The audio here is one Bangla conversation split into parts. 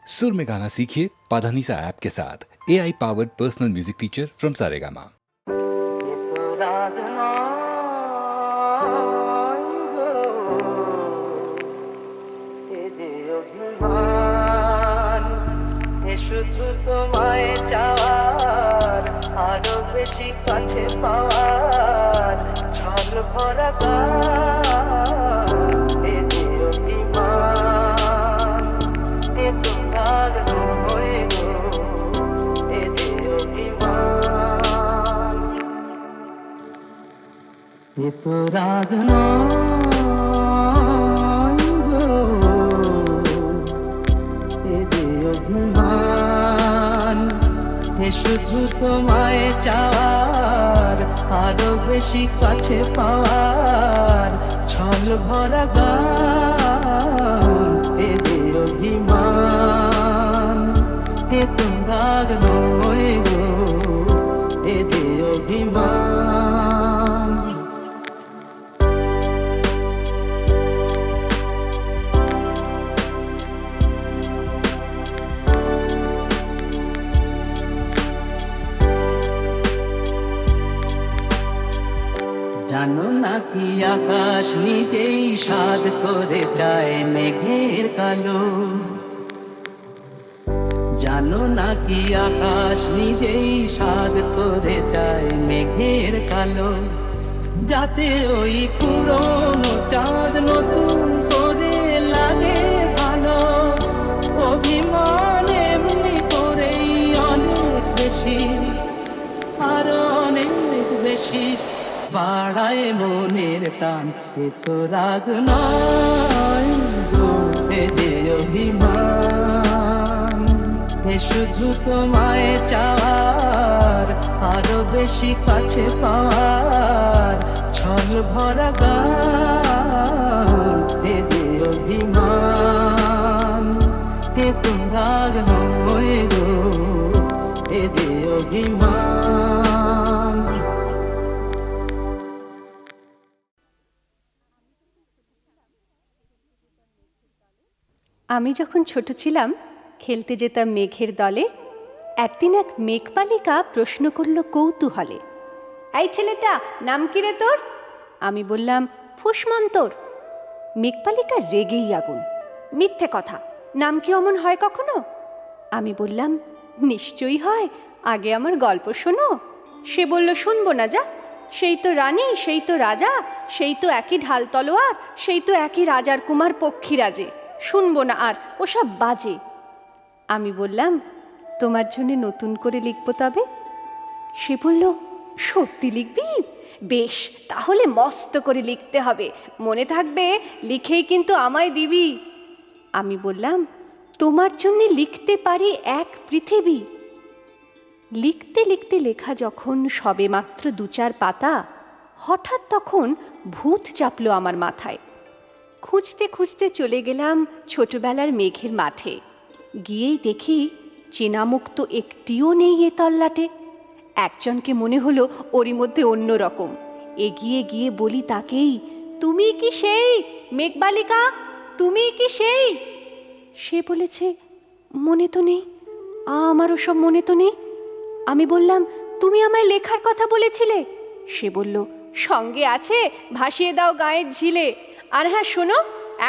सुर में गाना सीखिए पाधानीसा ऐप के साथ। AI powered personal music teacher from Saregama. শুধু তোমায় চাওয়ার, আরো বেশি কাছে পাওয়ার, ছল ভরা গান, এ যে অভিমান, এ তো রাগ নয় গো, এ যে অভিমান, এ তো রাগ নয় গো, এ যে অভিমান, এ শুধু তোমায় চাওয়ার, আরো বেশি কাছে পাওয়ার, ছল ভরা গান, এ যে অভিমান, এ তো রাগ নয় গো, এ যে অভিমান। জানো নাকি আকাশ নিজেই সাধ করে চায় মেঘের কালো, জানো নাকি আকাশ নিজেই সাধ করে চায় মেঘের কালো, যাতে ওই পুরনো চাঁদ নতুন করে লাগে ভালো। অভিমান এমনি করেই অনেক বেশি, আরো অনেক বেশি বাড়ায় মনের টান, এ তো রাগ নয় গো, এ যে অভিমান, এ শুধু তোমায় চাওয়ার, আরো বেশি কাছে পাওয়ার, ছল ভরা গান, এ যে অভিমান, এ তো রাগ নয় গো, এ যে অভিমান। আমি যখন ছোট ছিলাম খেলতে যেতাম মেঘের দলে। একদিন এক মেঘবালিকা প্রশ্ন করল কৌতূহলে, এই ছেলেটা নাম কি রে তোর? আমি বললাম ফুসমন্তর। মেঘবালিকা রেগেই আগুন, মিথ্যে কথা, নাম কি অমন হয় কখনো? আমি বললাম নিশ্চয়ই হয়, আগে আমার গল্প শোনো। সে বলল শুনবো না, যা, সেই তো রানী, সেই তো রাজা, সেই তো একই ঢাল তলোয়ার, সেই তো একই রাজার কুমার পক্ষীরাজে, শুনবো না আর, ওসব বাজে। আমি বললাম তোমার জন্য নতুন করে লিখবো তবে। সে বলল সত্যি লিখবি? বেশ, তাহলে মস্ত করে লিখতে হবে, মনে থাকবে, লিখেই কিন্তু আমায় দিবি। আমি বললাম তোমার জন্য লিখতে পারি এক পৃথিবী। লিখতে লিখতে লেখা যখন সবে মাত্র ২-৪ পাতা, হঠাৎ তখন ভূত চাপলো আমার মাথায়। খুঁজতে খুঁজতে চলে গেলাম ছোটবেলার মেঘের মাঠে। গিয়েই দেখি চেনামুখ তো একটিও নেই এ তল্লাটে। একজনকে মনে হলো ওরই মধ্যে অন্য রকম। এগিয়ে গিয়ে বলি তাকেই, তুমি কি সেই মেঘবালিকা? তুমি কি সেই? সে বলেছে মনে তো নেই, আমারও সব মনে তো নেই। আমি বললাম তুমি আমায় লেখার কথা বলেছিলে। সে বলল সঙ্গে আছে, ভাসিয়ে দাও গায়ের ঝিলে। আর হ্যাঁ শোনো,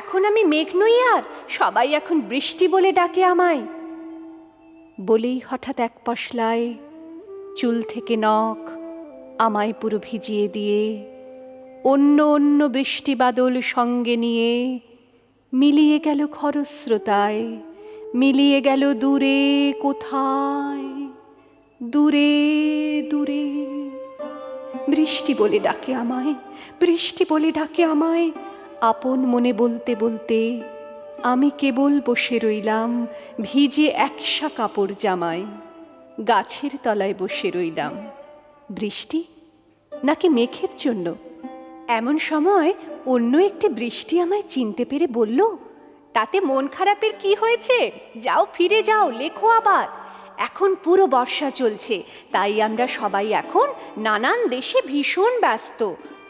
এখন আমি মেঘ নই আর, সবাই এখন বৃষ্টি বলে ডাকে আমায়। বলেই হঠাৎ এক পশলায় চুল থেকে নখ আমায় পুরো ভিজিয়ে দিয়ে অন্য অন্য বৃষ্টি বাদল সঙ্গে নিয়ে মিলিয়ে গেল খরস্রোতায়, মিলিয়ে গেল দূরে কোথায়, দূরে দূরে। বৃষ্টি বলে ডাকে আমায়, বৃষ্টি বলে ডাকে আমায়। আপন মনে বলতে বলতে আমি কেবল বসে রইলাম ভিজে একসা কাপড় জামায়। গাছের তলায় বসে রইলাম। বৃষ্টি নাকি মেঘের জন্য? এমন সময় অন্য একটি বৃষ্টি আমায় চিনতে পেরে বলল, তাতে মন খারাপের কি হয়েছে? যাও, ফিরে যাও, লেখো আবার। এখন পুরো বর্ষা চলছে, তাই আমরা সবাই এখন নানান দেশে ভীষণ ব্যস্ত।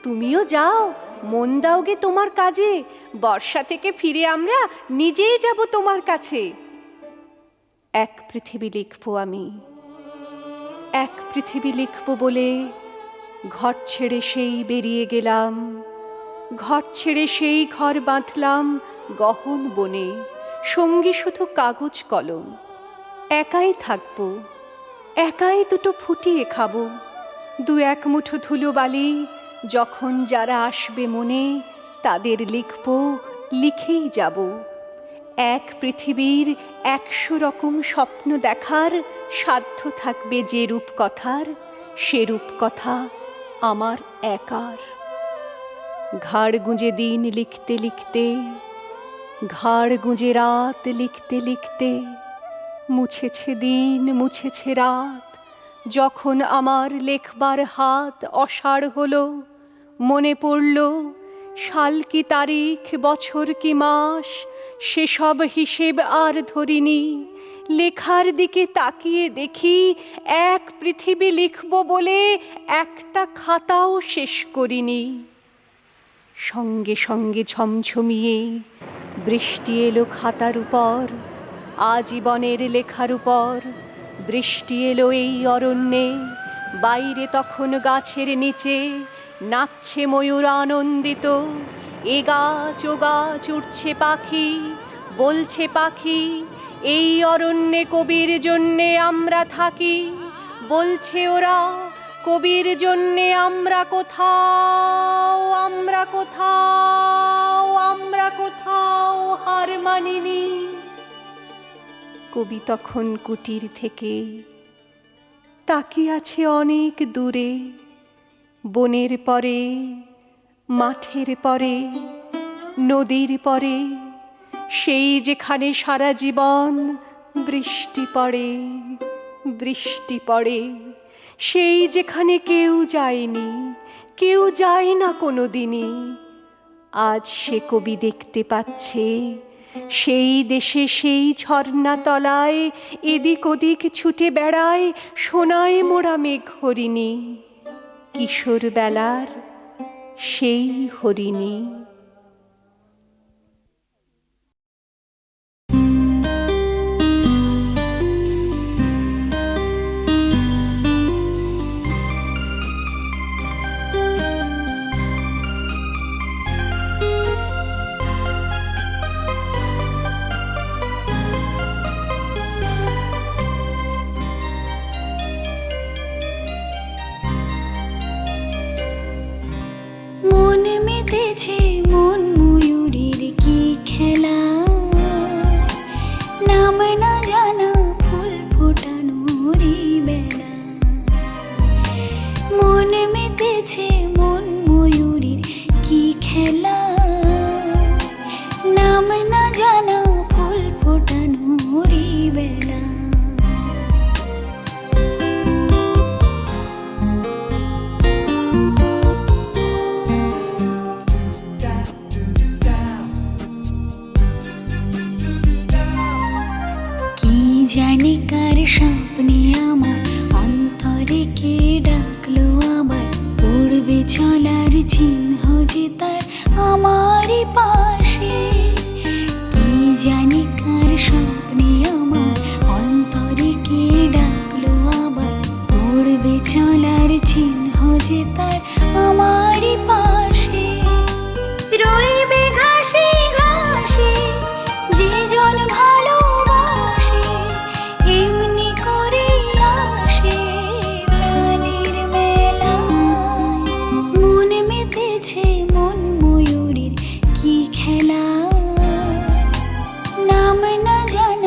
তুমিও যাও, মন দাওগে তোমার কাজে। বর্ষা থেকে ফিরে আমরা নিজেই যাব তোমার কাছে। এক পৃথিবী লিখব আমি, এক পৃথিবী লিখব বলে ঘর ছেড়ে সেই বেরিয়ে গেলাম। ঘর ছেড়ে সেই ঘর বাঁধলাম গহন বনে, সঙ্গী শুধু কাগজ কলম। একাই থাকব, একাই দুটো ফুটিয়ে খাবো, দু এক মুঠো ধুলো বালি। যখন যারা আসবে মনে তাদের লিখব, লিখেই যাব। এক পৃথিবীর 100 রকম স্বপ্ন দেখার সাধ্য থাকবে যে রূপকথার, সে রূপকথা আমার একার। ঘাড় গুঁজে দিন লিখতে লিখতে, ঘাড় গুঁজে রাত লিখতে লিখতে, মুছেছে দিন মুছেছে রাত। যখন আমার লেখবার হাত অসাড় হলো, মনে পড়ল সাল কি তারিখ বছর কি মাস, সেসব হিসেব আর ধরিনি। লেখার দিকে তাকিয়ে দেখি এক পৃথিবী লিখব বলে একটা খাতাও শেষ করিনি। সঙ্গে সঙ্গে ঝমঝমিয়ে বৃষ্টি এলো খাতার উপর, আজীবনের লেখার উপর। বৃষ্টি এলো এই অরণ্যে, বাইরে তখন গাছের নিচে নাচছে ময়ূর আনন্দিত। এ গাছ ও গাছ উঠছে পাখি, বলছে পাখি এই অরণ্যে কবির জন্যে আমরা থাকি। বলছে ওরা কবির জন্যে আমরা কোথাও, আমরা কোথাও, আমরা কোথাও হার মানিনি। কবি তখন কুটির থেকে তাকিয়ে আছে অনেক দূরে, বনের পরে, মাঠের পরে, নদীর পরে, সেই যেখানে সারা জীবন বৃষ্টি পড়ে, বৃষ্টি পড়ে। সেই যেখানে কেউ যায়নি, কেউ যায় না কোনো দিনই। আজ সে কবি দেখতে পাচ্ছে সেই দেশে সেই ঝর্ণা তলায় এদিক ওদিক ছুটে বেড়ায় সোনায় মোড়া মেঘ হরিণী, কিশোর বেলার সেই হরিণী। মন মেতেছে মন ময়ূরীর কি খেলা, নাম না জানা ফুল ফোটানোর বেলা। মন মেতেছে মন ময়ূরীর কি খেলা, নাম না জানা ফুল ফোটানোর বেলা। জানি কার স্বপ্নে আমার অন্তরে কে ডাকলো আবার, পড়বে চলার চিহ্ন যে তার আমারই পাশে। কি জানি কার স্বপ্নে আমার অন্তরে কে ডাকলো আবার, পড়বে চলার চিহ্ন যে তার আমারই পাশে। রইবে ঘাসে ঘাসে যে জন ভালোবাসে, এমনি করে আসে প্রাণের মেলায়। মন মেতেছে মন ময়ূরীর কি খেলা, নাম না জানা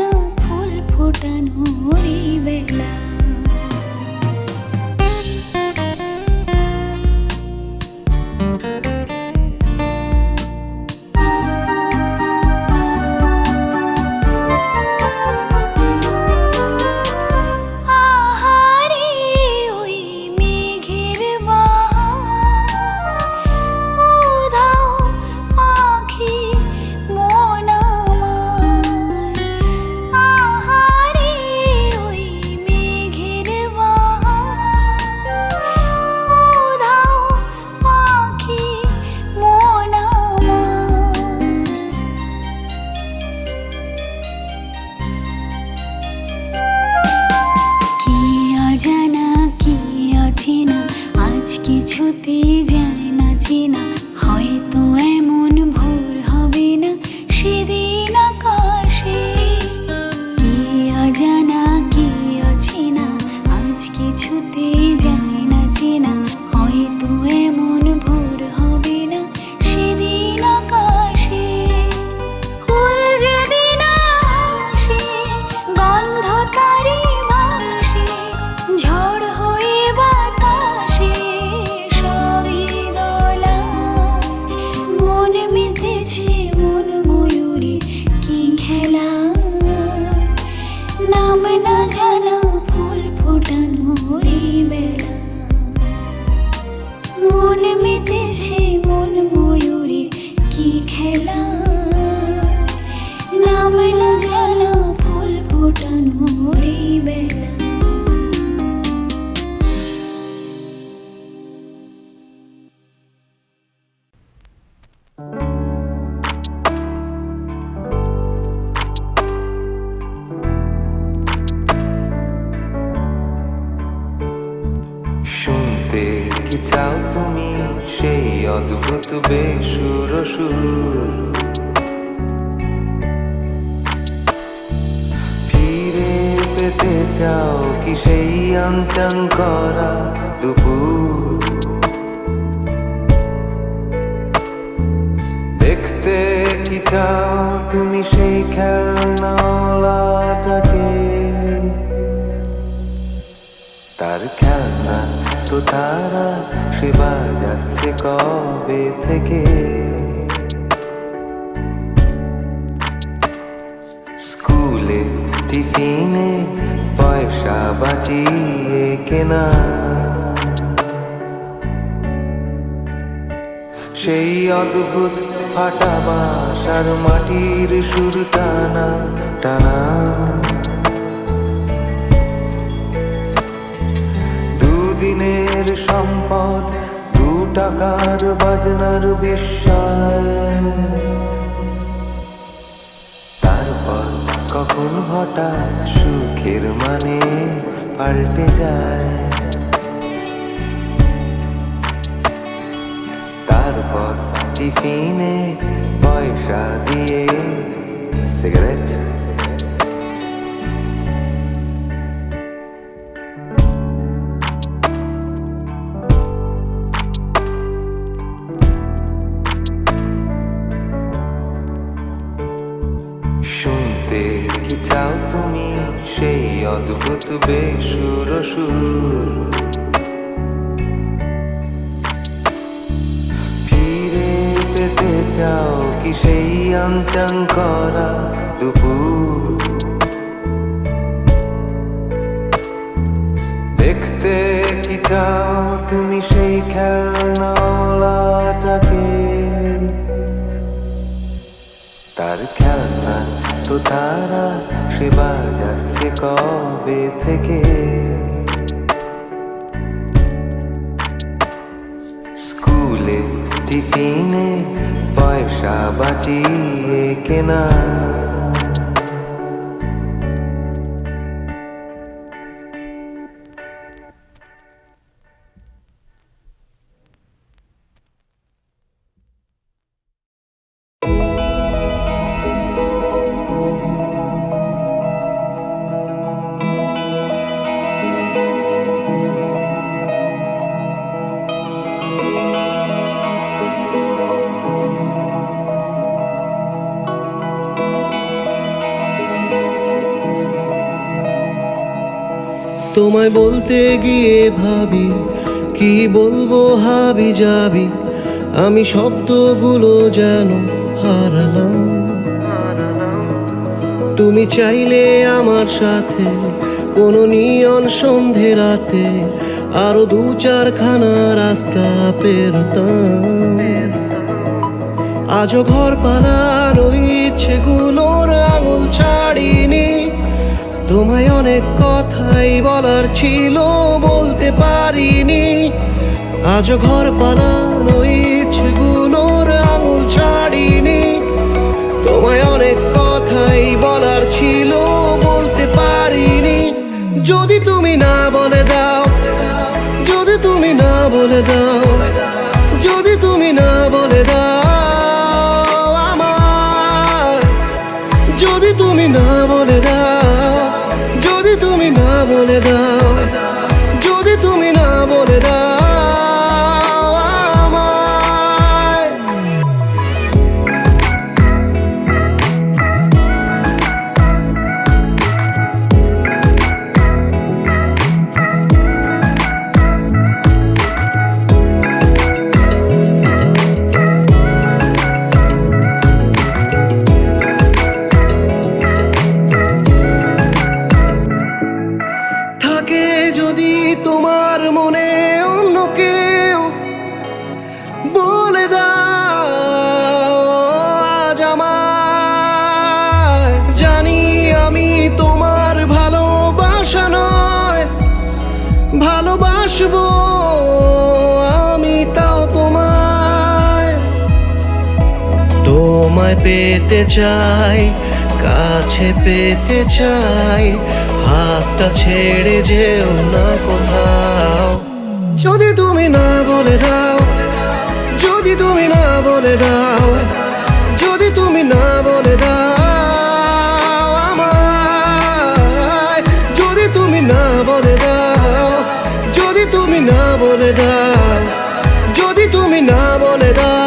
চেনা আজ কিছুতেই যায় না চেনা হয়তো এমন ভোর হবে না সেদিন আকাশে কি অজানা কি অচেনা আজ কিছুতেই যায় না চেনা হয়তো এমন ভোর হবে না সেদিন আকাশে ফুল যদি না হাসে গন্ধ তারি ভাসে ঝড় হয়ে বাতাসে সবই দোলা মন মেতেছে মন ময়ূরী কি খেলা নাম না জানা ফুল ফোটানোর এই বেলা মন মেতেছে মন ময়ূরীর কি খেলা নাম না জানা ফুল ফোটানোর এই বেলা শুনতে কি চাও তুমি সেই অদ্ভুত বেসুর সুর ফিরে পেতে চাও কি সেই আনচান করা দুপুর দেখতে কি চাও তুমি সেই খেলনাওয়ালাটাকে তার খেলনা তো তারা সে বাজাচ্ছে কবে থেকে স্কুলে টিফিনে পয়সা বাঁচিয়ে কেনা সেই অদ্ভুত ফাটা বাঁশ আর মাটির সুর টানা টানা দিনের সম্পদ 2 টাকার বাজনার বিস্ময় তারপর কখন হঠাৎ সুখের মানে পাল্টে যায় তারপর টিফিনে পয়সা দিয়ে সিগারেট শুনতে কি চাও তুমি সেই অদ্ভুত বেসুর সুর ফিরে পেতে চাও কি সেই আনচান করা দুপুর দেখতে কি চাও তুমি সেই খেলনাওয়ালাটাকে তার খেলনা তো তারা সে বাজাচ্ছে কবে থেকে স্কুলে টিফিনে পয়সা বাঁচিয়ে কেনা তোমায় বলতে গিয়ে ভাবি কি বলবো হাবি যাবি আমি শব্দগুলো যেন হারালাম তুমি চাইলে আমার সাথে কোনো নিয়ন সন্ধে রাতে আরো 2-4খানা রাস্তা পেরোতাম আজও ঘর পালানো ইচ্ছেগুলোর আঙুল ছাড়িনি তোমায় অনেক কথাই বলার ছিল বলতে পারিনি আজও ঘর পালানো ইচ্ছেগুলোর আঙুল ছাড়িনি তোমায় অনেক কথাই বলার ছিল বলতে পারিনি যদি তুমি না বলে দাও যদি বলে দাও, যদি তুমি না বলে দাও আমায়। থাকে যদি তোমার মনে অন্য কেউ, বলে দাও আজ আমায়। জানি আমি তোমার ভালোবাসা নয়, ভালোবাসবো আমি তাও তোমায়। তোমায় পেতে চাই, কাছে পেতে চাই, হাতটা ছেড়ে যেও না কোথাও। যদি তুমি না বলে দাও, যদি তুমি না বলে দাও, যদি তুমি না বলে দাও আমায়। যদি তুমি না বলে দাও, যদি তুমি না বলে দাও, যদি তুমি না বলে দাও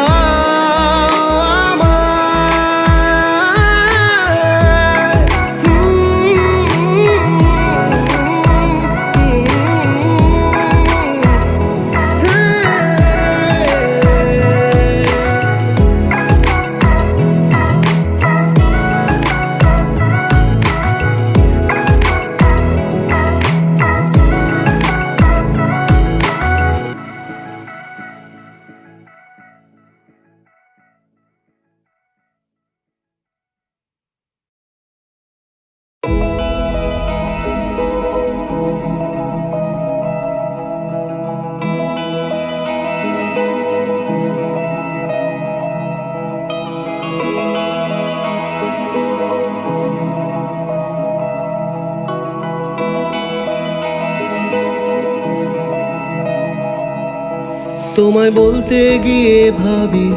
তোমায় বলতে গিয়ে ভাবি,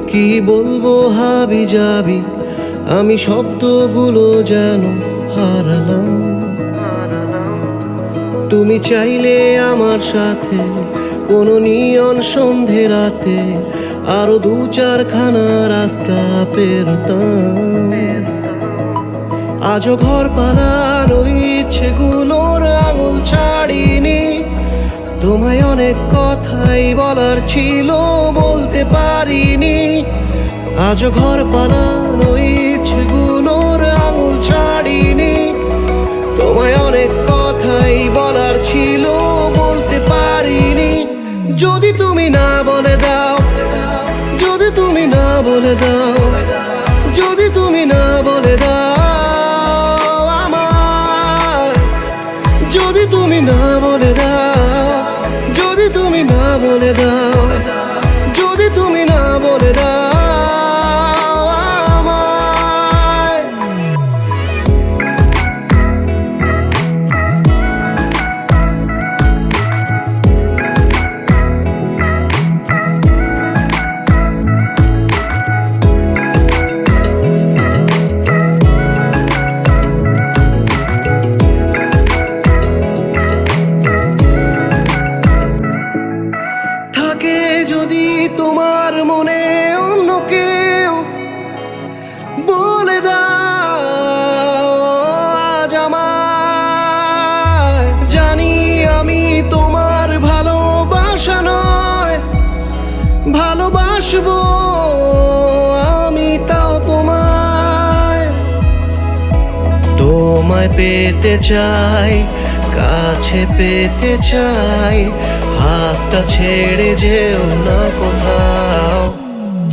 কি বলবো হাবি যাবি, আমি শব্দগুলো যেন হারালাম। তুমি চাইলে আমার সাথে কোনো নিয়ন সন্ধে রাতে আরো 2-4খানা রাস্তা পেরোতাম। আজও ঘর পালানো ইচ্ছেগুলোর আঙুল ছাড়িনি, তোমায় অনেক কথাই বলার ছিল বলতে পারিনি। আজও ঘর পালানো ইচ্ছেগুলোর আঙুল ছাড়িনি, তোমায় অনেক কথাই বলার ছিল বলতে পারিনি। যদি তুমি না বলে দাও, যদি তুমি না বলে দাও, যদি তুমি না বলে দাও আমার। যদি তুমি না বলে দাও, যদি তুমি না বলে দাও, যদি তুমি না বলে দাও আমায়। থাকে যদি তোমার মনে অন্য কেউ, বলে দাও আজ আমায়। জানি আমি তোমার ভালোবাসা নয়, ভালোবাসবো আমি তাও তোমায়। তোমায় পেতে চাই, কাছে পেতে চাই, হাতটা ছেড়ে যেও না কোথাও।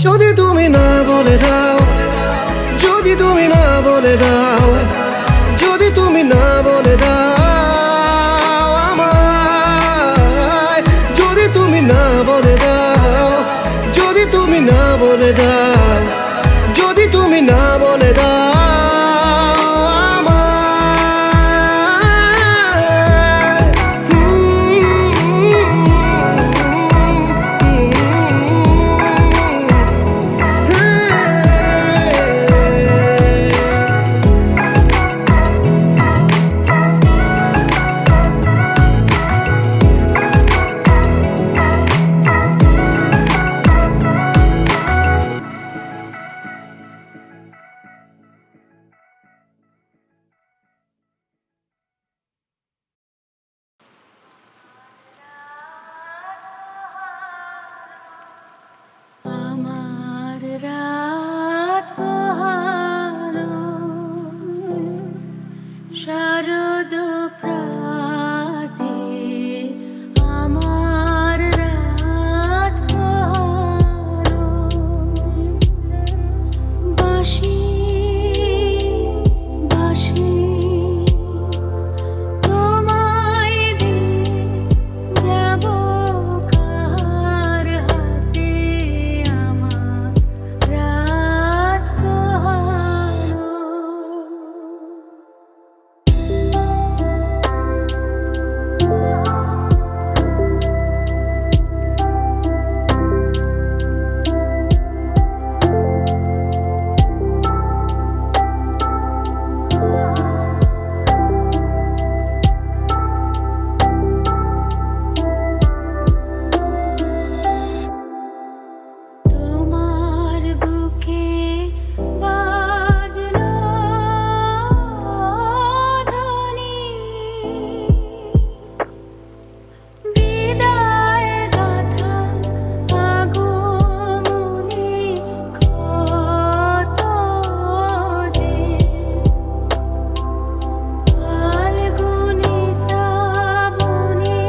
যদি তুমি না বলে দাও, যদি তুমি না বলে দাও, যদি তুমি না বলে দাও আমায়। যদি তুমি না বলে দাও, যদি তুমি না বলে দাও, যদি তুমি না বলে দাও আমায়। শারদ প্রাতে আমার রাত পোহালো। বাঁশি বাঁশি তোমায় দিয়ে যাব কার হাতে আমার রাত পোহালো। তোমার বুকে বাজলো ধ্বনি, বিদায় গাথা আগমনী কত যে ফাল্গুনী শ্রাবণী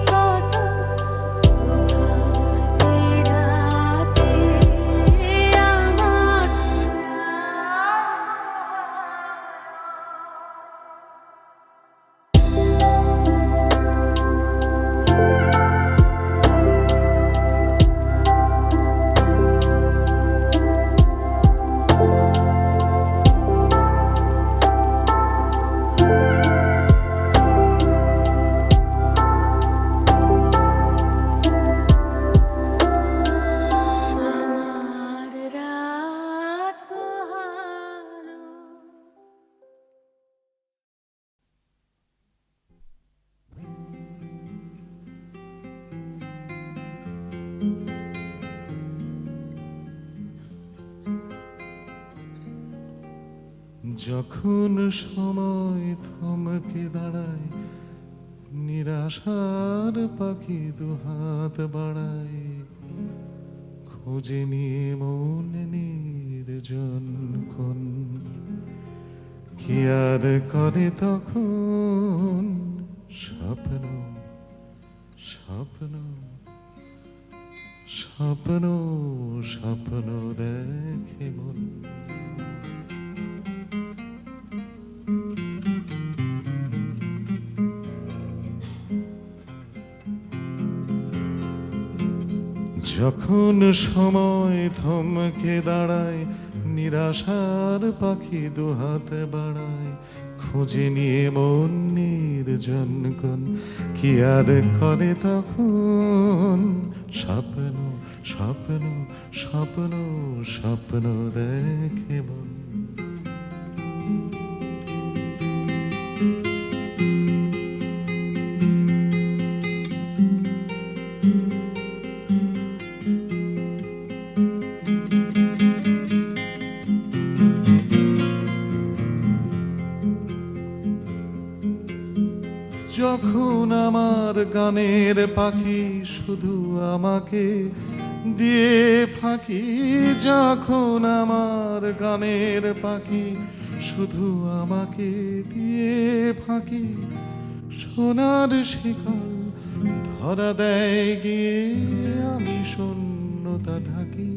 কত প্রভাতে রাতে আমার আমার রাত পোহালো। যখন সময় থমকে দাঁড়ায়, নিরাশার পাখি দুহাত বাড়ায়, খুঁজে নিয়ে মন নির্জন কোন, কি আর করে তখন স্বপ্ন স্বপ্ন স্বপ্ন স্বপ্ন দেখে মন। যখন সময় থমকে দাঁড়ায়, নিরাশার পাখি দুহাত বাড়ায়, খুঁজে নিয়ে মন নির্জন কোন, কি আর করে তখন স্বপ্ন স্বপ্ন স্বপ্ন স্বপ্ন দেখে মন। যখন আমার গানের পাখি শুধু আমাকে দিয়ে ফাঁকি, যখন আমার গানের পাখি শুধু আমাকে দিয়ে ফাঁকি, সোনার শিকল ধরা দেয় গিয়ে আমি শূন্যতা ঢাকি।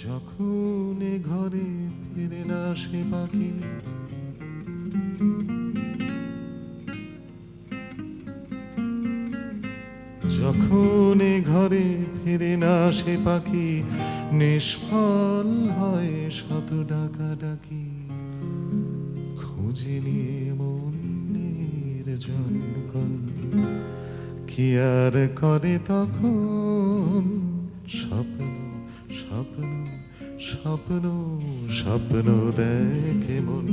যখন এ ঘরে ফিরে না সে পাখি, যখন এ ঘরে ফিরে না সে পাখি, নিষ্ফল হয় শত ডাকাডাকি, খুঁজে নিয়ে মন নির্জন কোন, কি আর করে তখন স্বপ্ন স্বপ্ন স্বপ্ন স্বপ্ন দেখে মন।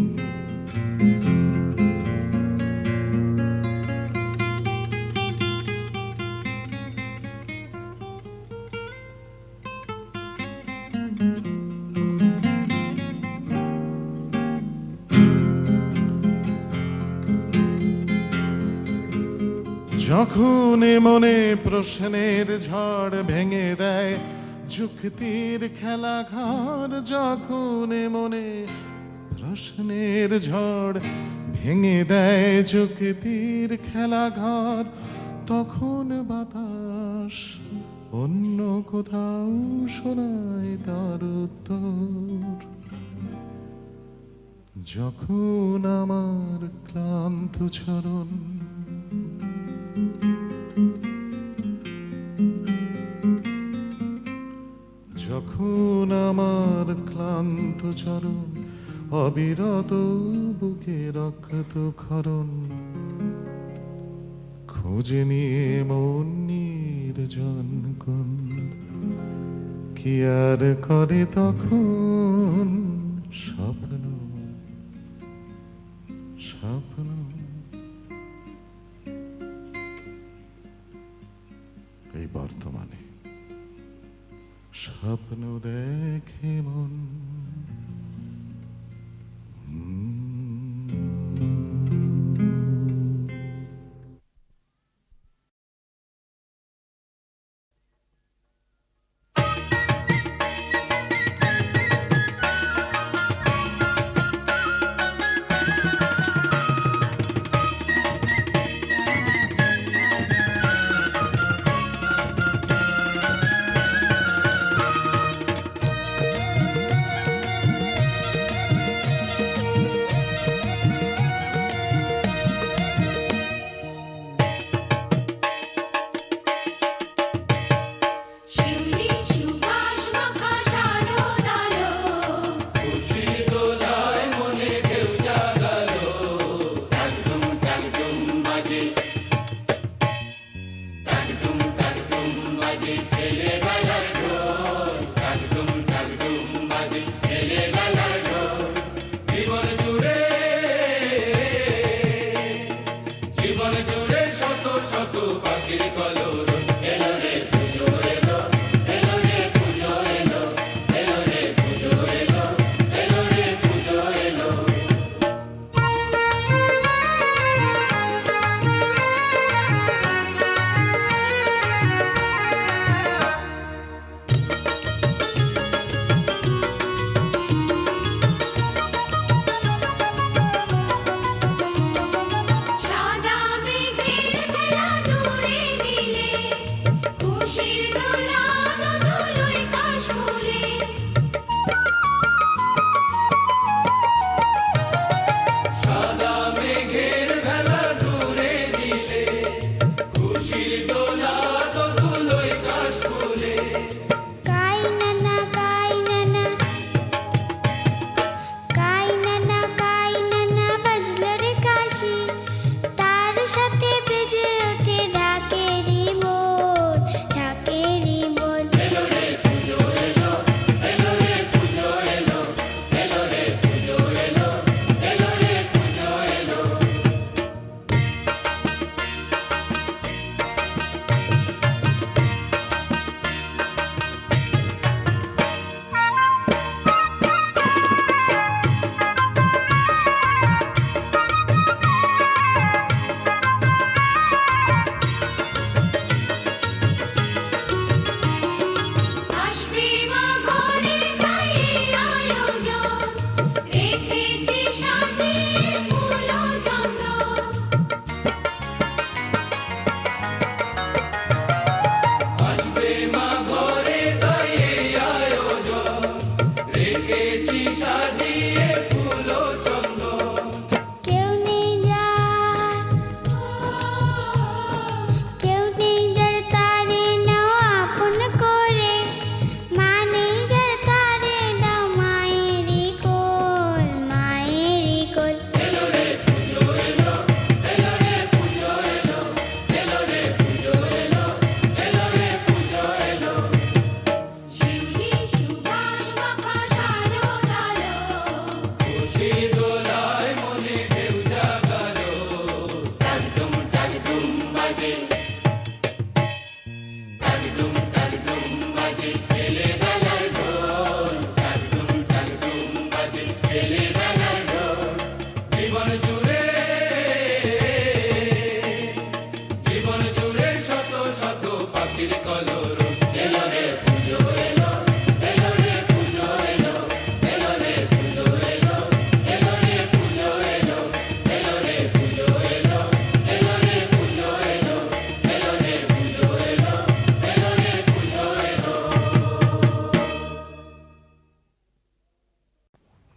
যখন এ মনে প্রশ্নের ঝড় ভেঙে দেয় যুক্তির খেলা ঘর, যখন এ মনে রোশনের ঝড় ভেঙে দেয় যুক্তির খেলাঘর, তখন বাতাস অন্য কোথাও শোনায় তার উত্তর। যখন আমার ক্লান্ত চরণ যখন আমার ক্লান্ত চরণ অবিরত বুকে রক্ত ক্ষরণ, খুঁজে নিয়ে মন নির্জন কোন কি আর করে তখন স্বপ্ন স্বপ্ন। এই বর্তমানে স্বপ্ন দেখে মন।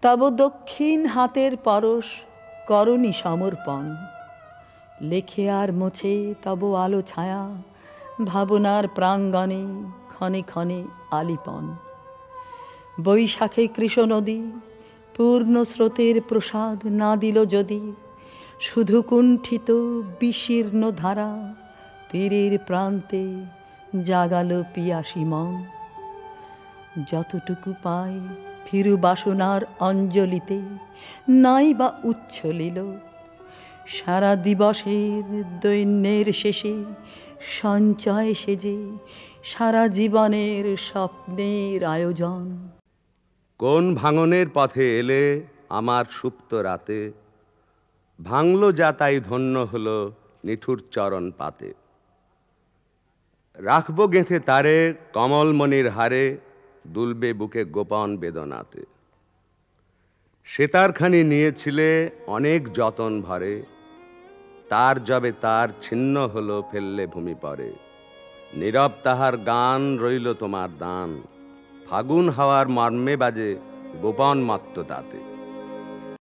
তব দক্ষিণ হাতের পরশ করণি সমর্পণ, লেখে আর মোছে তব আলো ছায়া ভাবনার প্রাঙ্গণে ক্ষণে ক্ষণে আলিপন। বৈশাখে কৃষ্ণ নদী পূর্ণ স্রোতের প্রসাদ না দিল যদি, শুধু কুণ্ঠিত বিশীর্ণ ধারা তীরের প্রান্তে জাগালো পিয়াসী মন। যতটুকু পাই ফিরু বাসনার অঞ্জলিতে, নাই বা উচ্ছলিল সারা দিবসের দৈন্যের শেষে সঞ্চয় সেজে সারা জীবনের স্বপ্নের আয়োজন। কোন ভাঙনের পথে এলে আমার সুপ্ত রাতে, ভাঙলো যা তাই ধন্য হলো নিঠুর চরণ পাতে। রাখবো গেঁথে তারে কমলমণির হারে, দুলবে বুকে গোপন বেদনাতে। সেতারখানি নিয়েছিলে অনেক যতন ভরে, তার যবে তার ছিন্ন হলো ফেললে ভূমি পরে। নীরব তাহার গান রইল তোমার দান, ফাগুন হাওয়ার মর্মে বাজে গোপন মত্ত তাতে।